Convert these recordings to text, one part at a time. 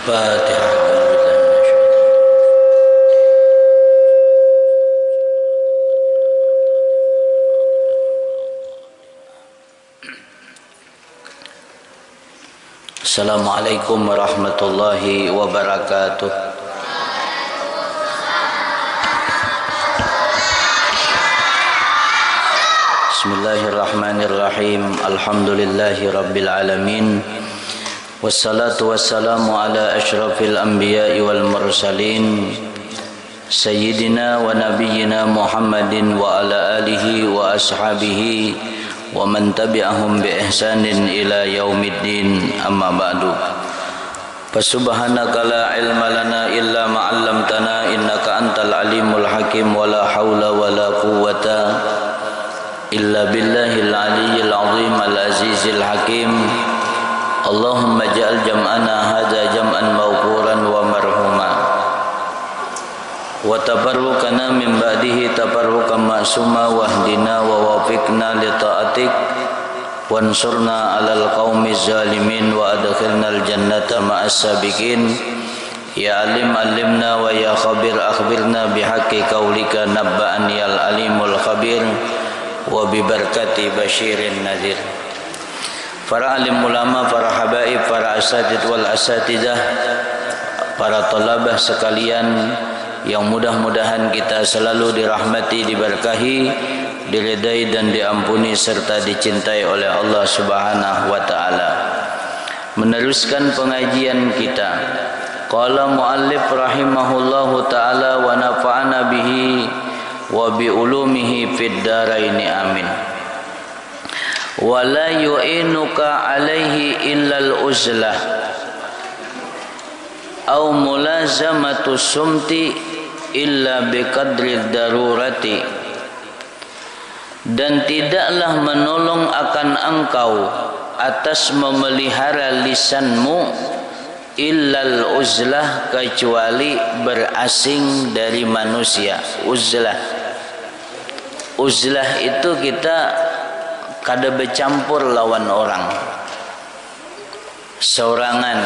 Al-Fatihah. Assalamualaikum warahmatullahi wabarakatuh. Bismillahirrahmanirrahim. Alhamdulillahi rabbil alamin. Wassalatu wassalamu ala asyrafil anbiya'i wal mursalin Sayyidina wa nabiyyina Muhammadin wa ala alihi wa ashabihi wa man tabi'ahum bi ihsanin ila yaumiddin, amma ba'du. Fasubhanaka la ilma lana illa ma 'allamtana innaka antal alimul hakim wa la haula wa la quwwata illa billahil aliyyil azim al azizil hakim. Allahumma ja'al jam'ana hadza jam'an mawquran wa marhuma wa tabarrukana min ba'dihi tabarrukan ma'suma wahdina wa wafiqna li ta'atik wansurna 'alal qaumiz zalimin wa adkhilnal jannata ma'as sabiqin. Ya alim alimna wa ya khabir akhbirna bihaqqi qaulika nabba'ani al alimul khabir wa bi barakati basyirin nadhir. Para alim ulama, para habaib, para asatid wal asatidah, para thalabah sekalian yang mudah-mudahan kita selalu dirahmati, diberkahi, diridai dan diampuni serta dicintai oleh Allah Subhanahu wa taala. Meneruskan pengajian kita. Qala muallif rahimahullahu taala wa nafa'ana bihi wa bi ulumihi fid dharaini amin. Wa la yu'inuka alaihi illal uzlah au mulazamatu sumti illa biqadri darurati, dan tidaklah menolong akan engkau atas memelihara lisanmu illal uzlah, kecuali berasing dari manusia. Uzlah itu kita kada bercampur lawan orang, sorangan.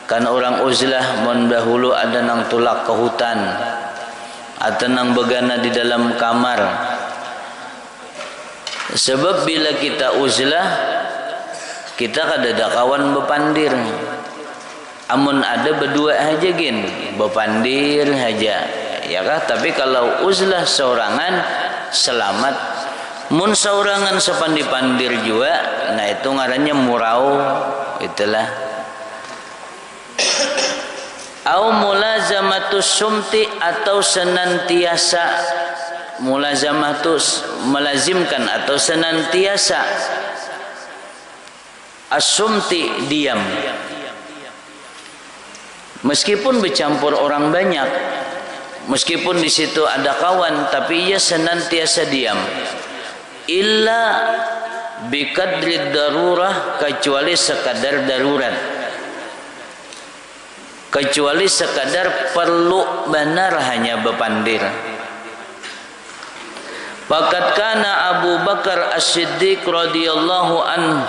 Kan orang uzlah mun dahulu ada nang tulak ke hutan atau nang begana di dalam kamar. Sebab bila kita uzlah, kita kada ada kawan bepandir. Amun ada berdua aja gin, bepandir aja, ya kah? Tapi kalau uzlah sorangan, selamat. Mun saurangan sepandi-pandir juga, nah itu ngarannya murau, itulah. Au mulazamatus sumti, atau senantiasa, mulazamatus melazimkan atau senantiasa, as-sumti diam. Meskipun bercampur orang banyak, meskipun di situ ada kawan, tapi ia senantiasa diam. Illa biqadri darurah, kecuali sekadar darurat, kecuali sekadar perlu benar hanya bepandir. Faqad kana Abu Bakar As-Siddiq radhiyallahu anhu,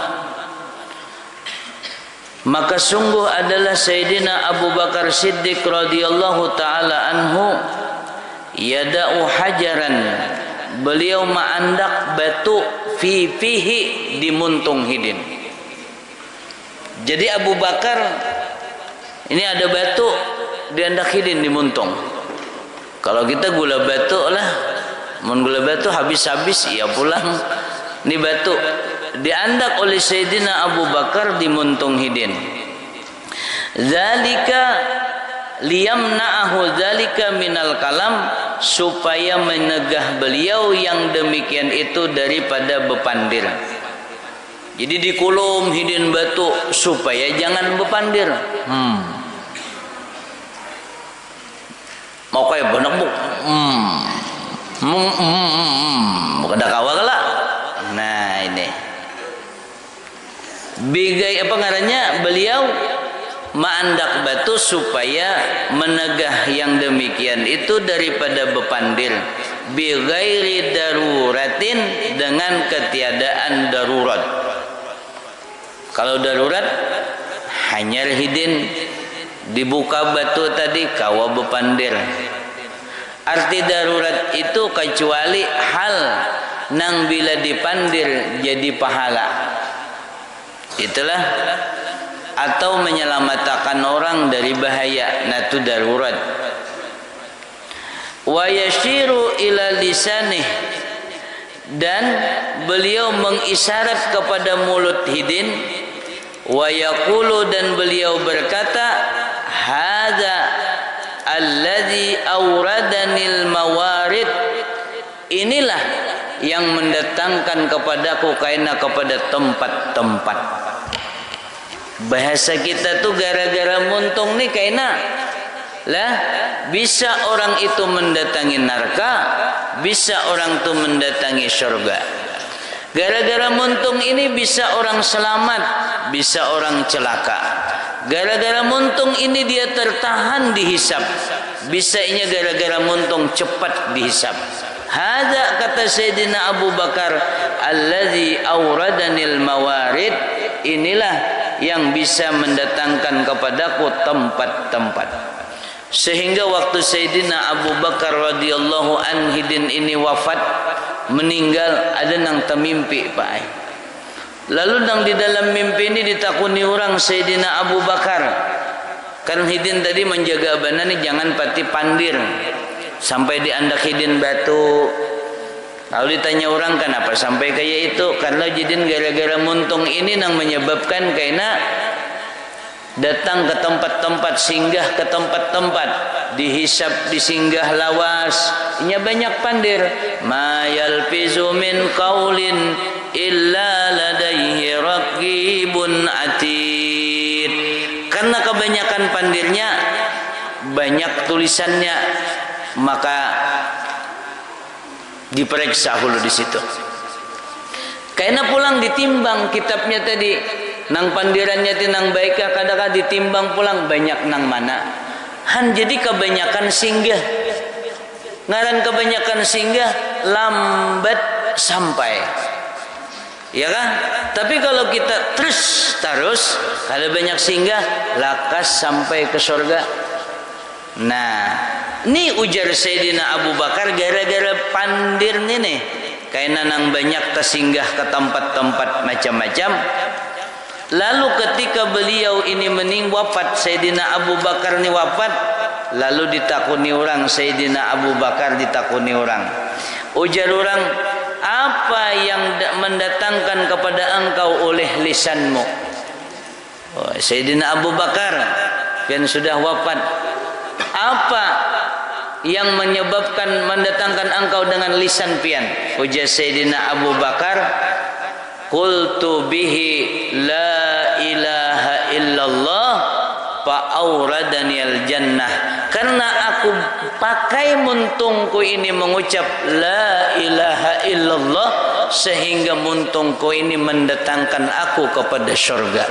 maka sungguh adalah Sayyidina Abu Bakar Siddiq radhiyallahu taala anhu, yada'u hajaran, beliau ma'andak batu fihi di muntung hidin. Jadi Abu Bakar ini ada batu di andak hidin di muntung. Kalau kita gula batu lah, mun gula batu habis-habis ya pulang. Ini batu diandak oleh Sayyidina Abu Bakar di muntung hidin. Zalika liyamna'ahu zalika minal kalam, supaya menegah beliau yang demikian itu daripada bepandir. Jadi dikulum hidin batu supaya jangan bepandir. Mau kayak benak bu, bukan dak awal lah. Nah ini, bigai apa ngarannya, beliau ma'andak batu supaya menegah yang demikian itu daripada bepandir, bi ghairi daruratin, dengan ketiadaan darurat. Kalau darurat hanyar hidin dibuka batu tadi kawa bepandir. Arti darurat itu kecuali hal nang bila dipandir jadi pahala. Itulah, atau menyelamatkan orang dari bahaya, natu darurat. Wa yashiru ila lisanih, dan beliau mengisyarat kepada mulut Hidin. Wa yaqulu, dan beliau berkata, hadza alladzi awradanil mawarid, inilah yang mendatangkan kepadaku kaina kepada tempat-tempat. Bahasa kita tuh gara-gara muntung nih kaina lah, bisa orang itu mendatangi neraka, bisa orang itu mendatangi surga. Gara-gara muntung ini bisa orang selamat, bisa orang celaka. Gara-gara muntung ini dia tertahan dihisab, bisanya gara-gara muntung cepat dihisab. Hadza, kata Sayyidina Abu Bakar, allazi awradanil mawarid, inilah yang bisa mendatangkan kepadaku tempat-tempat. Sehingga waktu Sayyidina Abu Bakar radhiyallahu anhu ini wafat, meninggal, ada nang temimpi Pak. Lalu nang di dalam mimpi ini ditakuni orang Sayyidina Abu Bakar. Kan Hidin tadi menjaga abana nih jangan pati pandir. Sampai diandak Hidin batu. Lalu ditanya orang, kenapa sampai kayak itu? Karena Hidin gara-gara muntung ini nang menyebabkan kaina datang ke tempat-tempat, singgah ke tempat-tempat, dihisab, disinggah lawas. Inya banyak pandir. Ma yalfizu min qaulin illa ladaihi raqibun atid. Karena kebanyakan pandirnya, banyak tulisannya, maka diperiksa dulu di situ. Karena pulang ditimbang kitabnya tadi, nang pandirannya tinang baik, kadang-kadang ditimbang pulang banyak nang mana. Han jadi kebanyakan singgah. Ngaran kebanyakan singgah lambat sampai. Ya kan? Tapi kalau kita terus kalau banyak singgah lakas sampai ke surga. Nah, ini ujar Sayyidina Abu Bakar gara-gara pandir nih. Kaina nang banyak tersinggah ke tempat-tempat macam-macam. Lalu ketika beliau ini wafat, Sayyidina Abu Bakar ini wafat, lalu ditakuni orang, Sayyidina Abu Bakar ditakuni orang. Ujar orang, apa yang mendatangkan kepada engkau oleh lisanmu? Oh, Sayyidina Abu Bakar yang sudah wafat, apa yang menyebabkan mendatangkan engkau dengan lisan pian? Ujar Sayyidina Abu Bakar, qultu bihi la ilaha illallah fa'auradanial jannah. Karena aku pakai muntungku ini mengucap la ilaha illallah, sehingga muntungku ini mendatangkan aku kepada surga.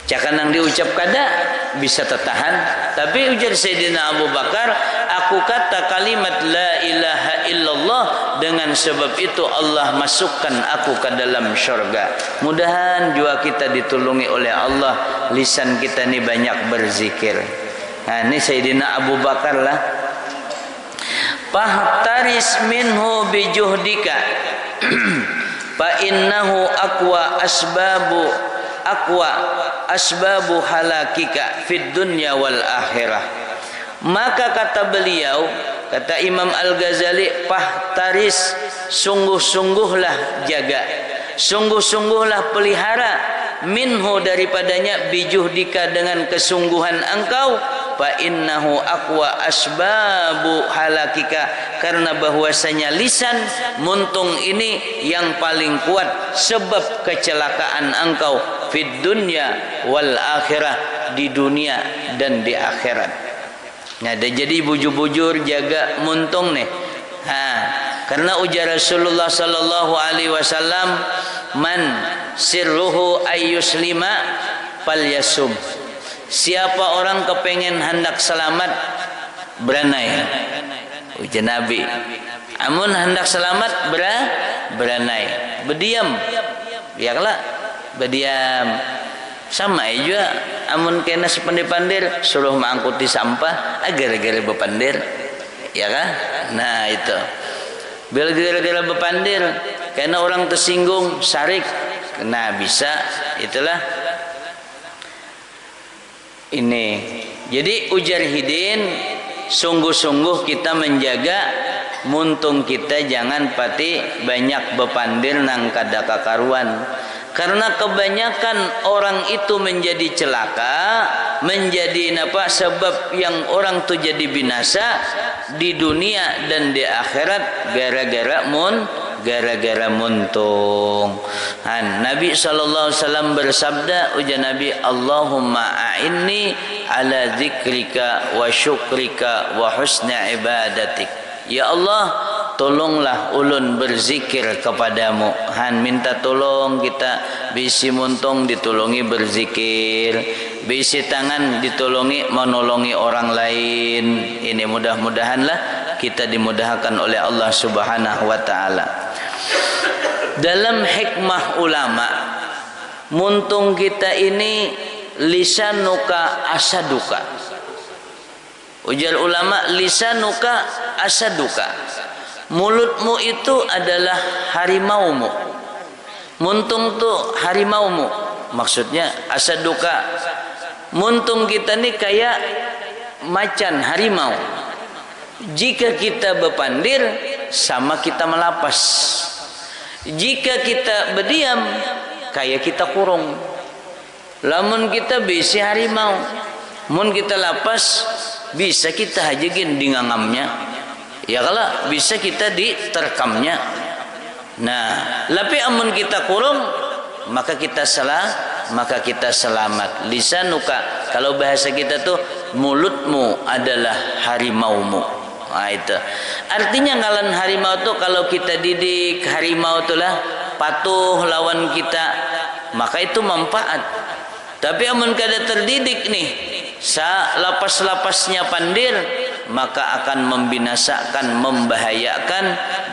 Cakanang diucap kada bisa tertahan, tapi ujar Sayyidina Abu Bakar, aku kata kalimat la ilaha illallah, dengan sebab itu Allah masukkan aku ke dalam syurga. Mudahan juga kita ditulungi oleh Allah, lisan kita ini banyak berzikir. Nah, ini Sayyidina Abu Bakar lah. Fahtaris minhu bijuhdika fa innahu aqwa asbabu halakika fid dunya wal akhirah. Maka kata beliau, kata Imam Al-Ghazali, fahtaris, sungguh-sungguhlah jaga, sungguh-sungguhlah pelihara, minhu daripadanya, bijuhdika dengan kesungguhan engkau, fa innahu aqwa asbabu halakika, karena bahwasanya lisan muntung ini yang paling kuat sebab kecelakaan engkau fid dunya wal akhirah, di dunia dan di akhirat. Nah, jadi bujur-bujur jaga muntung nih. Karena ujar Rasulullah sallallahu alaihi wasallam, man sirruhu ayyuslima falyasum. Siapa orang kepengen hendak selamat, beranai. Ujar Nabi. Amun hendak selamat, beranai. Berdiam. Biarlah berdiam. Sama juga amun kena sepandai-pandir suruh mengangkuti sampah gara-gara bepandir, ya kan? Nah itu bila gara-gara bepandir karena orang tersinggung sarik, nah bisa itulah ini. Jadi ujar Hidin, sungguh-sungguh kita menjaga muntung kita jangan pati banyak bepandir nang kada kakaruan. Karena kebanyakan orang itu menjadi celaka, menjadi sebab yang orang tu jadi binasa di dunia dan di akhirat gara-gara muntung. Nabi SAW bersabda, ujar Nabi, Allahumma a'inni ala zikrika wa syukrika wa husna ibadatik. Ya Allah, tolonglah ulun berzikir kepadamu. Minta tolong kita, bisi muntung ditolongi berzikir, bisi tangan ditolongi menolongi orang lain. Ini mudah-mudahanlah kita dimudahkan oleh Allah Subhanahu wa taala. Dalam hikmah ulama, muntung kita ini lisanuka asaduka. Ujar ulama, lisanuka asaduka. Mulutmu itu adalah harimaumu. Muntung tu harimaumu. Maksudnya asaduka. Muntung kita ni kayak macan harimau. Jika kita berpandir, sama kita melapas. Jika kita berdiam, kayak kita kurung. Lamun kita bisi harimau, mun kita lapas, bisa kita hajagin di ngangamnya, ya kalau bisa kita diterkamnya. Nah, tapi amun kita kurung, maka kita selamat. Lisanuka, kalau bahasa kita tuh mulutmu adalah harimaumu. Nah itu artinya ngalan harimau tuh kalau kita didik harimau itulah patuh lawan kita, maka itu manfaat. Tapi amun kada terdidik nih, lapas-lapasnya pandir, maka akan membinasakan, membahayakan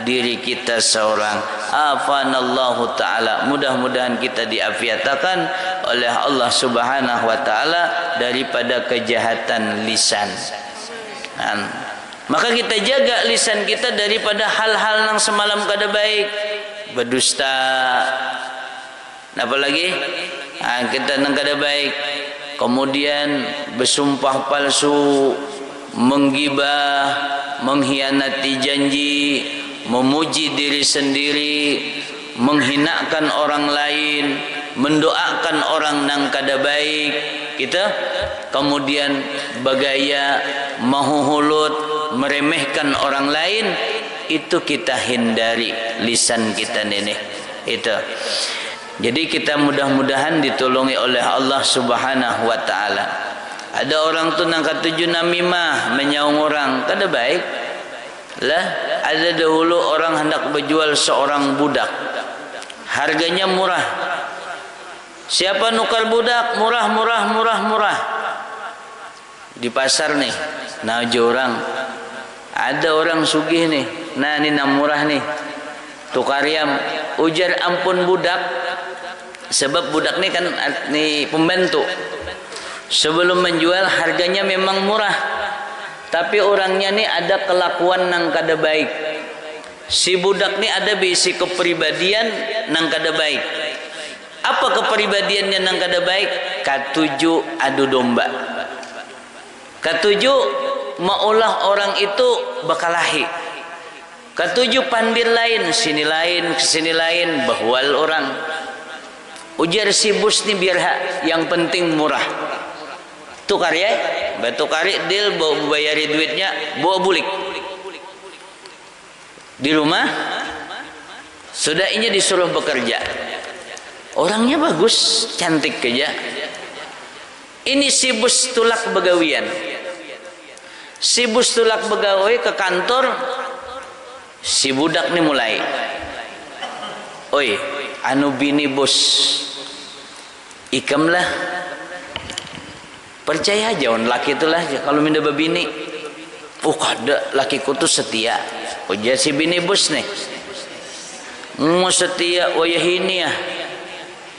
diri kita seorang. Afanallahu ta'ala. Mudah-mudahan kita diafiatakan oleh Allah Subhanahu wa ta'ala daripada kejahatan lisan. Maka kita jaga lisan kita daripada hal-hal yang semalam kada baik. Berdusta, apa lagi? Kita nang kada baik. Kemudian bersumpah palsu, menggibah, mengkhianati janji, memuji diri sendiri, menghinakan orang lain, mendoakan orang nang kada baik. Kita kemudian bergaya mahuhulut, meremehkan orang lain, itu kita hindari lisan kita ini. Itu. Jadi kita mudah-mudahan ditolongi oleh Allah Subhanahu wa taala. Ada orang tu nang katuju namimah, menyaung orang, kada baik. Lah, ada dahulu orang hendak berjual seorang budak. Harganya murah. Siapa nukar budak? Murah. Di pasar nih, nah orang. Ada orang sugih nih. Nah, ini nam murah nih. Tukariam, ujar ampun budak. Sebab budak ni kan ni pembantu. Sebelum menjual harganya memang murah, tapi orangnya ni ada kelakuan nang kada baik. Si budak ni ada bisi kepribadian nang kada baik. Apa kepribadiannya nang kada baik? Katuju adu domba. Katuju maulah orang itu bakalahi. Katuju pandir lain, sini lain, kesini lain, bahwal orang. Ujar si bos ni biar yang penting murah. Tukar ya, batukari deal bawa bayari duitnya, bawa bulik. Di rumah sudah ini disuruh bekerja. Orangnya bagus, cantik kerja. Ini si bos tulak begawian. Si bos tulak begawi ke kantor. Si budak ni mulai, oi, anu bini bos, ikamlah, percaya aja on laki itulah kalau minda babini, kada lakiku tu setia. Ujar si bini bos nih, mau setia wayah ini ya,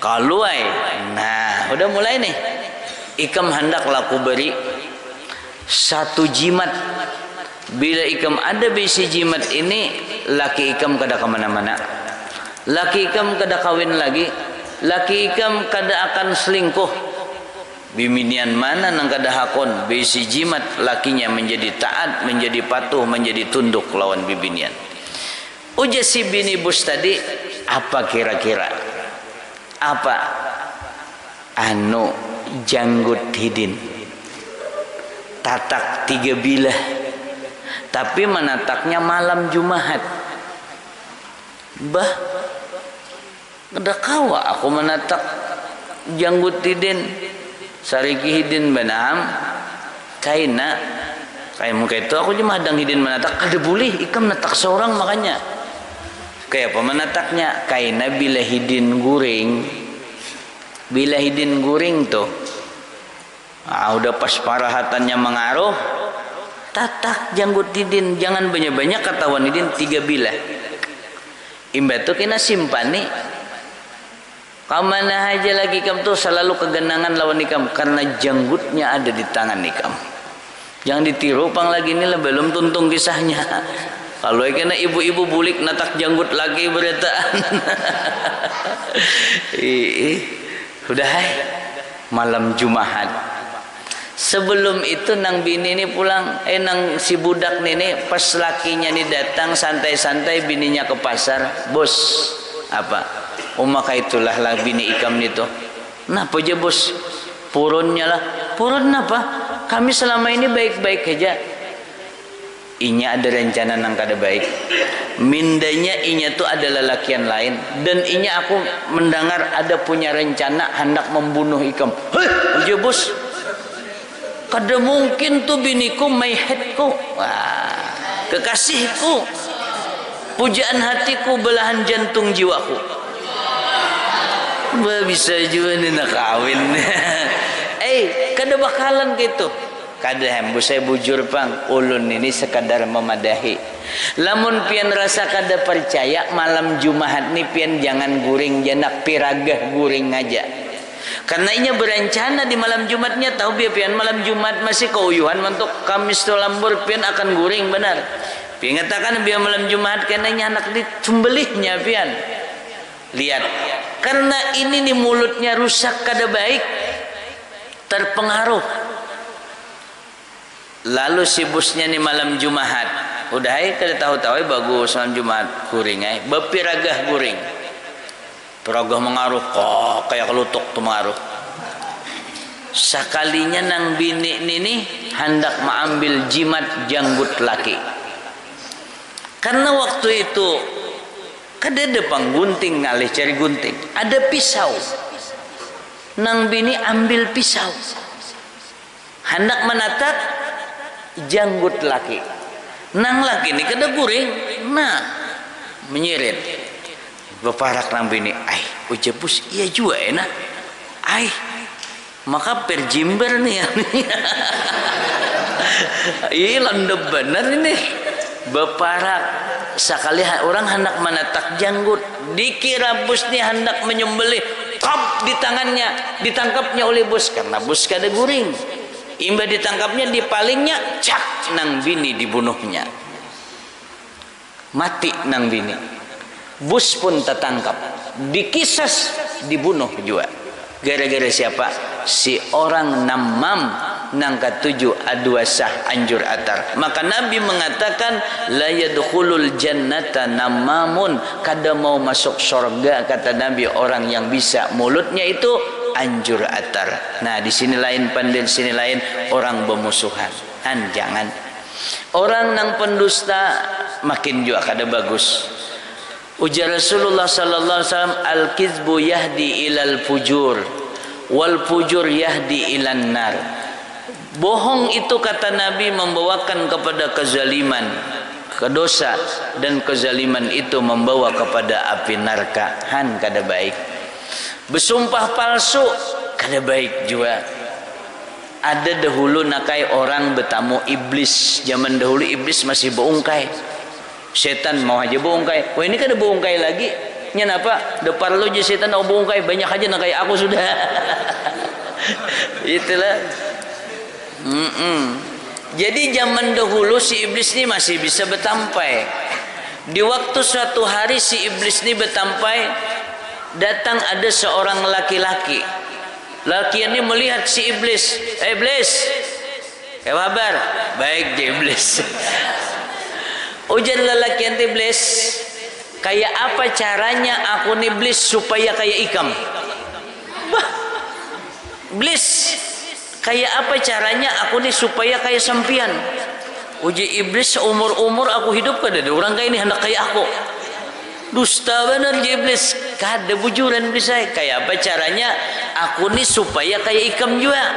kalau ay, nah udah mulai nih. Ikam hendak laku beri satu jimat. Bila ikam ada bisi jimat ini, laki ikam kada kemana-mana, laki ikam kada kawin lagi, laki ikam kada akan selingkuh. Biminian mana nang kada hakon bisi jimat, lakinya menjadi taat, menjadi patuh, menjadi tunduk lawan bibinian. Uja si bini bos tadi, apa kira-kira? Apa? Anu janggut hidin, tatak 3 bilah, tapi menataknya malam Jumaat. Bah, kada kawa aku menatak janggut hidin, sariki hidin benam, kaina kayak muka itu aku cuma hadang hidin menatak, kada boleh ikam menatak seorang. Makanya kayak apa menataknya, kaina bila hidin guring, bila hidin guring tuh udah pas parahatannya mengaruh, tatak janggut hidin, jangan banyak-banyak katawan hidin 3 bilah. Imba tuh kena simpan nih, kamana aja lagi ikam tuh selalu kegenangan lawan ikam, karena janggutnya ada di tangan ikam. Jangan ditiru pang lagi ini lah, belum tuntung kisahnya. Kalau kena ibu-ibu bulik natak janggut lagi beretaan. Udah malam Jumaat. Sebelum itu nang bini ini pulang, nang si budak ini pas lakinya nih datang santai-santai, bininya ke pasar. Bos, apa? Maka itulah lah bini ikam itu. Napa aja bos? Purunnya lah. Purun apa? Kami selama ini baik-baik aja. Inya ada rencana nang kada baik. Mindanya inya tuh ada lelakian lain, dan inya aku mendengar ada punya rencana hendak membunuh ikam. Hei, aja bos. Kada mungkin tuh biniku mayhetku, wah, kekasihku, pujaan hatiku, belahan jantung jiwaku. Bah, bisa juga nih nak kawin. Kada bakalan gitu. Kada hembu saya bujur pang, ulun ini sekadar memadahi. Lamun pian rasa kada percaya, malam Jumaat nih pian jangan guring, janak piragah guring aja. Karena inya berencana di malam Jumatnya, tahu biar pian malam Jumat masih keuyuhan untuk Kamis tu lambur pian akan guring benar. Pian ngatakan biar malam Jumat kena anak dicembelihnya pian. Lihat, karena ini nih mulutnya rusak kada baik, terpengaruh. Lalu si busnya nih malam Jumaat, udah kada tahu-tahu bagus malam Jumaat guring bepiragah guring. Peragah mengaruh kok kayak kelutuk tuh mengaruh. Sekalinya nang bini ini hendak mengambil jimat janggut laki. Karena waktu itu kada ada panggunting, ngalih cari gunting, ada pisau. Nang bini ambil pisau, hendak menatap janggut laki. Nang laki ini kada guring, nah menyirit. Beparak nang bini, ujebus iya juga enak. Maka perjimber nih ya. Iya landep bener ini. Beparak sekali orang hendak menatak janggut, dikira bus nih hendak menyembelih, kop di tangannya, ditangkapnya oleh bos karena bos kada guring. Imba ditangkapnya, dipalingnya, cak nang bini dibunuhnya. Mati nang bini. Bus pun tertangkap, dikisas, dibunuh juga. Gara-gara siapa? Si orang namam nang ketujuh aduasah anjur atar. Maka Nabi mengatakan la yadkhulul jannata namamun, kada mau masuk surga kata Nabi orang yang bisa mulutnya itu anjur atar. Nah di sini lain pandai, sini lain orang bermusuhan. Jangan. Orang nang pendusta makin juga kada bagus. Ujar Rasulullah sallallahu alaihi wasallam, al-kizbu yahdi ilal fujur wal fujur yahdi ilan nar. Bohong itu kata Nabi membawakan kepada kezaliman, kedosa, dan kezaliman itu membawa kepada api neraka. Kada baik. Bersumpah palsu kada baik juga. Ada dahulu nakai orang bertamu iblis. Zaman dahulu iblis masih berungkai. Setan mau aja bongkai. Wah ini kan ada bongkai lagi. Nya apa? Depan lo je setan mau bongkai, banyak aja nak kayak aku sudah. Itulah. Jadi zaman dahulu si iblis ini masih bisa bertampai. Di waktu suatu hari si iblis ini bertampai, datang ada seorang laki-laki. Laki ini melihat si iblis. Iblis, kabar? Baik di iblis. Ujar lelaki yang iblis, kayak apa caranya aku nih iblis supaya kayak ikam? Bah, iblis, kayak apa caranya aku nih supaya kayak sampian? Uji iblis, seumur-umur aku hidup kada ada orang kayak ini hendak kayak aku. Dusta benar je iblis. Kada bujuran iblis saya. Kayak apa caranya aku nih supaya kayak ikam juga?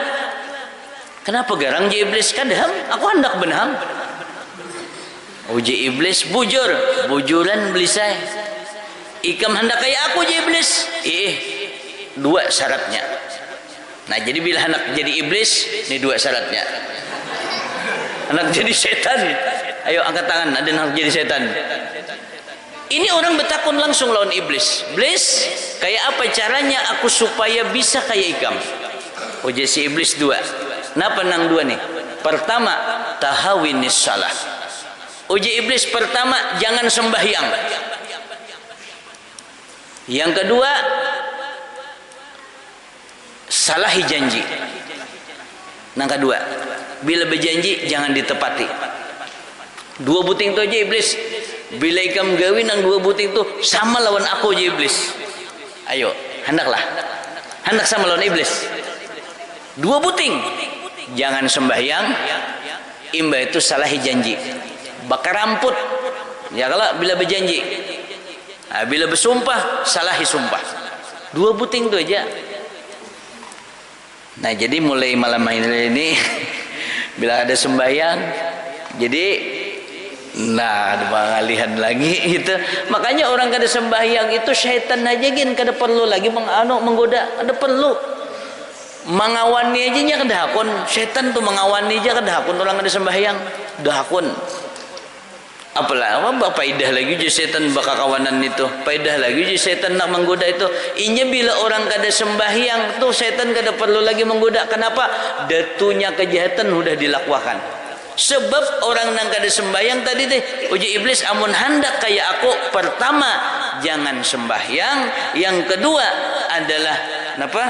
Kenapa garang je iblis? Kadang aku hendak benham. Uji iblis bujur, bujuran iblis saya. Ikam hendak kayak aku je iblis. Dua syaratnya. Nah jadi bila hendak jadi iblis, ini dua syaratnya. Hendak jadi setan, ayo angkat tangan. Ada hendak jadi setan. Ini orang bertakun langsung lawan iblis. Iblis, kayak apa caranya aku supaya bisa kayak ikam? Uji si iblis dua. Kenapa nang dua nih? Pertama, tahawinis salah. Uji iblis pertama, jangan sembahyang. Yang kedua, salahi janji. Nang kedua, bila berjanji jangan ditepati. Dua buting tu aja iblis. Bila ikam gawin nang dua buting tu sama lawan aku je iblis. Ayo, hendaklah. Hendak sama lawan iblis. Dua buting. Jangan sembahyang. Imba itu salahi janji. Bakar ramput. Ya kalau bila berjanji. Nah, bila bersumpah, salahi sumpah. Dua buting tu aja. Nah, jadi mulai malam ini bila ada sembahyang, jadi ada pengalihan lagi gitu. Makanya orang kada sembahyang itu syaitan aja gin kada perlu lagi menggoda, kada perlu mengawani aja nya kada hakun. Syaitan tuh mengawani aja kada hakun orang kada sembahyang, dah hakun. Apalah apa faidah lagi je setan bakal kawanan itu, faidah lagi je setan nak menggoda itu. Inya bila orang kada sembahyang tuh setan kada perlu lagi menggoda. Kenapa? Datunya kejahatan sudah dilakwakan. Sebab orang nang kada sembahyang tadi teh uji iblis amun hendak kayak aku, pertama jangan sembahyang, yang kedua adalah napa?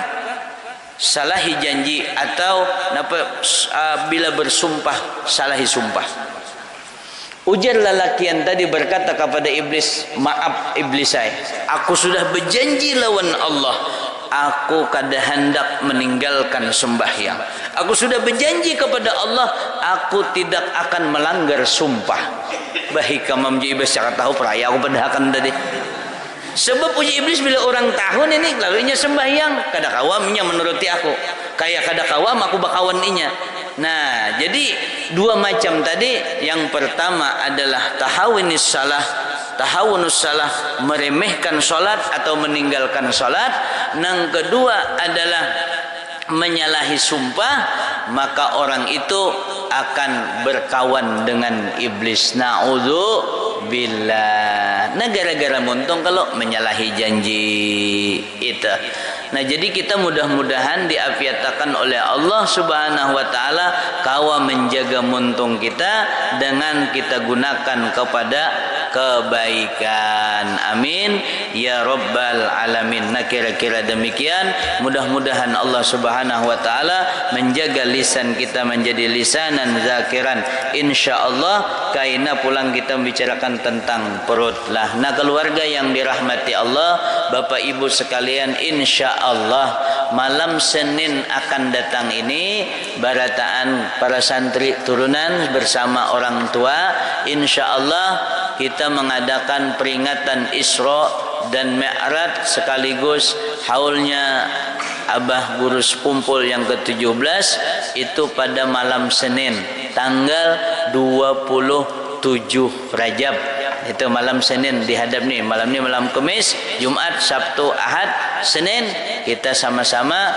Salahi janji atau napa bila bersumpah salahi sumpah. Ujar lelaki yang tadi berkata kepada iblis, maaf iblis saya, aku sudah berjanji lawan Allah, aku kada hendak meninggalkan sembahyang. Aku sudah berjanji kepada Allah, aku tidak akan melanggar sumpah. Baik kamam je iblis cakap tahu peraya aku pendahakan tadi. Sebab uji iblis bila orang tahun ini lalunya sembahyang, kada kawamnya menuruti aku. Kayak kada kawam aku bakawan inya. Nah, jadi dua macam tadi. Yang pertama adalah tahawunus salah, meremehkan solat atau meninggalkan solat. Yang kedua adalah menyalahi sumpah, maka orang itu akan berkawan dengan iblis. Na'udzubillah. Nah, gara-gara muntung kalau menyalahi janji itu. Nah, jadi kita mudah-mudahan diafiatakan oleh Allah Subhanahu wa taala kawa menjaga muntung kita dengan kita gunakan kepada kebaikan. Amin ya rabbal alamin. Nah, kira-kira demikian. Mudah-mudahan Allah Subhanahu wa taala menjaga lisan kita menjadi lisanan zakiran. Insyaallah kaina pulang kita membicarakan tentang perut lah. Nah, keluarga yang dirahmati Allah, Bapak Ibu sekalian, insyaallah malam Senin akan datang ini barataan para santri turunan bersama orang tua, insyaallah kita mengadakan peringatan Isra dan Mi'raj sekaligus haulnya Abah Guru Sekumpul yang ke-17 itu pada malam Senin tanggal 27 Rajab. Itu malam Senin dihadap nih. Malam ni malam Kamis, Jumat, Sabtu, Ahad, Senin kita sama-sama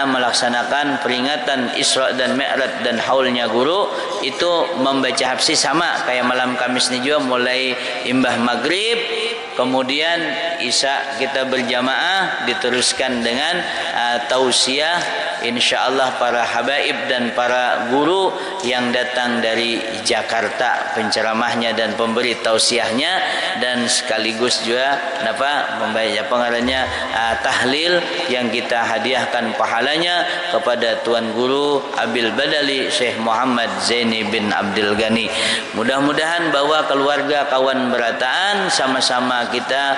melaksanakan peringatan Isra dan Mi'raj dan haulnya guru. Itu membaca hafsi sama kayak malam Kamis ni juga, mulai imbah maghrib, kemudian Isya kita berjamaah diteruskan dengan tausiah insyaallah para habaib dan para guru yang datang dari Jakarta, penceramahnya dan pemberi tausiahnya, dan sekaligus juga membaca pengarangnya tahlil yang kita hadiahkan pahalanya kepada Tuan Guru Abil Badali Syekh Muhammad Zaini bin Abdul Ghani. Mudah-mudahan bahwa keluarga kawan berataan sama-sama kita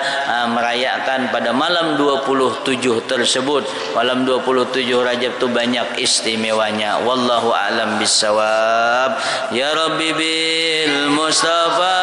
merayakan pada malam 27 tersebut. Malam 27 Rajab itu banyak istimewanya. Wallahu a'lam bissawab. Ya Rabbi bil Mustafa